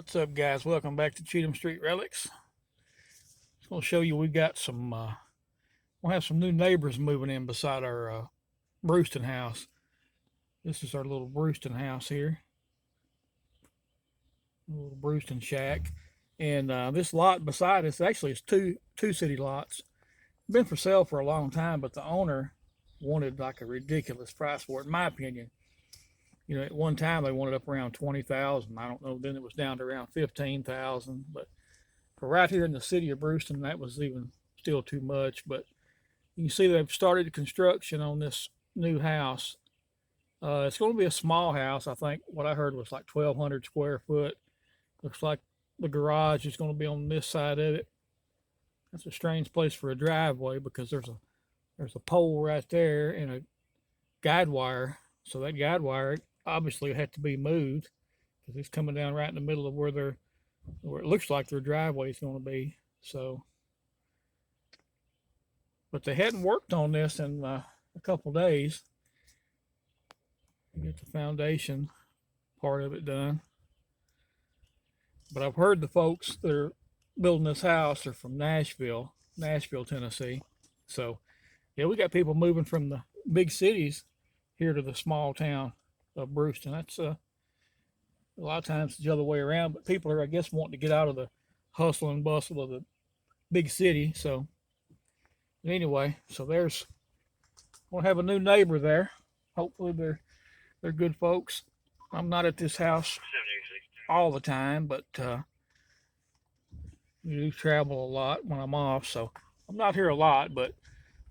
What's up, guys? Welcome back to Cheatham Street Relics. Just going to show you we got some, we'll have some new neighbors moving in beside our Brewston house. This is our little Brewston house here, a little Brewston shack. And this lot beside us actually is two city lots. Been for sale for a long time, but the owner wanted like a ridiculous price for it, in my opinion. You know, at one time they wanted up around 20,000. I don't know. Then it was down to around 15,000. But for right here in the city of Brewston, that was even still too much. But you can see they've started construction on this new house. It's going to be a small house. I think what I heard was like 1,200 square foot. Looks like the garage is going to be on this side of it. That's a strange place for a driveway because there's a pole right there and a guide wire. So that guide wire obviously had to be moved because it's coming down right in the middle of where it looks like their driveway is going to be. So, but they hadn't worked on this in a couple days. Get the foundation part of it done. But I've heard the folks that are building this house are from Nashville, Tennessee. So, yeah, we got people moving from the big cities here to the small town of Brewston. That's a lot of times it's the other way around, but people are, I guess, wanting to get out of the hustle and bustle of the big city. So, anyway, so we'll have a new neighbor there. Hopefully, they're good folks. I'm not at this house all the time, but we do travel a lot when I'm off, so I'm not here a lot, but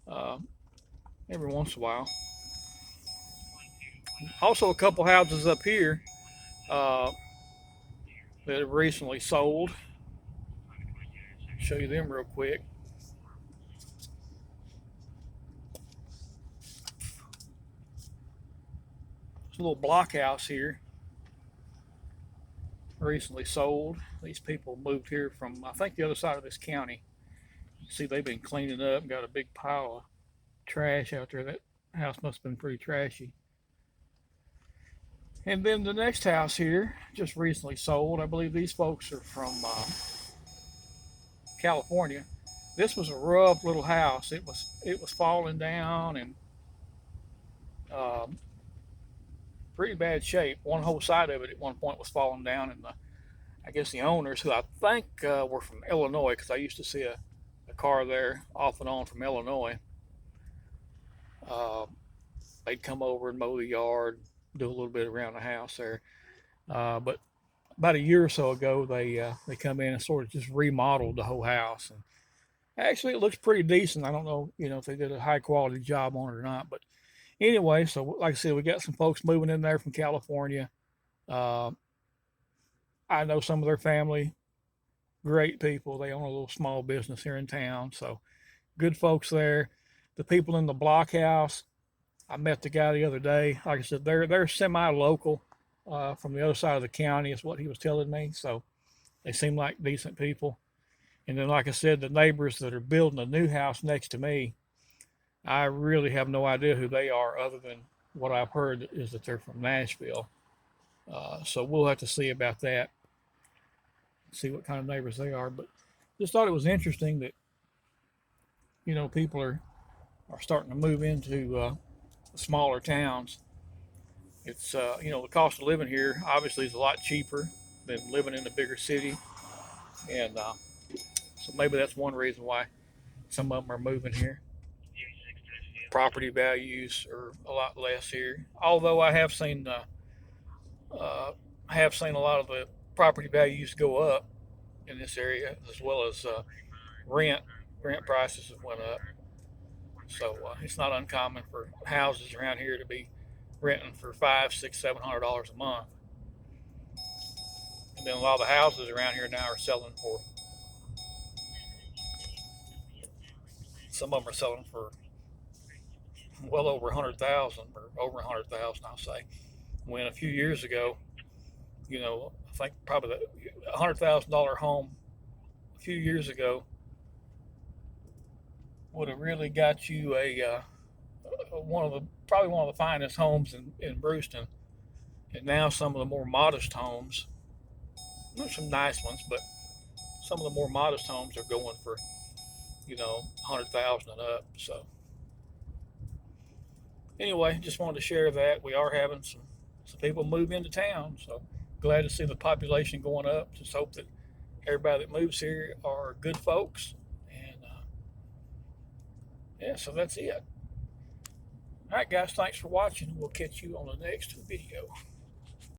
uh, every once in a while. Also, a couple houses up here uh, that have recently sold. Show you them real quick. It's a little block house here. Recently sold. These people moved here from, I think, the other side of this county. See, they've been cleaning up and got a big pile of trash out there. That house must have been pretty trashy. And then the next house here just recently sold. I believe these folks are from California. This was a rough little house. It was falling down and um, pretty bad shape. One whole side of it at one point was falling down, and I guess the owners, who I think were from Illinois, because I used to see a car there off and on from Illinois, uh, they'd come over and mow the yard, do a little bit around the house there. But about a year or so ago, they come in and sort of just remodeled the whole house, and actually it looks pretty decent. I don't know, if they did a high quality job on it or not, but anyway, so like I said, we got some folks moving in there from California. Uh, I know some of their family, great people. They own a little small business here in town, so good folks there. The people in the block house, I met the guy the other day. Like I said, they're semi-local from the other side of the county, is what he was telling me. So they seem like decent people. And then, like I said, the neighbors that are building a new house next to me, I really have no idea who they are, other than what I've heard is that they're from Nashville. So we'll have to see about that, see what kind of neighbors they are. But just thought it was interesting that people are starting to move into smaller towns. It's the cost of living here obviously is a lot cheaper than living in a bigger city, and so maybe that's one reason why some of them are moving here. Property values are a lot less here, although uh, have seen a lot of the property values go up in this area, as well as rent rent prices have went up. So it's not uncommon for houses around here to be renting for five, six, $700 a month. And then a lot of the houses around here now are selling for, some of them are selling for well over 100,000 or over 100,000, I'll say. When a few years ago, I think probably the $100,000 home a few years ago would have really got you probably one of the finest homes in Brewston. And now some of the more modest homes, There's some nice ones, but some of the more modest homes are going for 100,000 and up. So anyway, just wanted to share that we are having some people move into town. So glad to see the population going up. Just hope that everybody that moves here are good folks. And yeah, so that's it. All right, guys, thanks for watching. We'll catch you on the next video.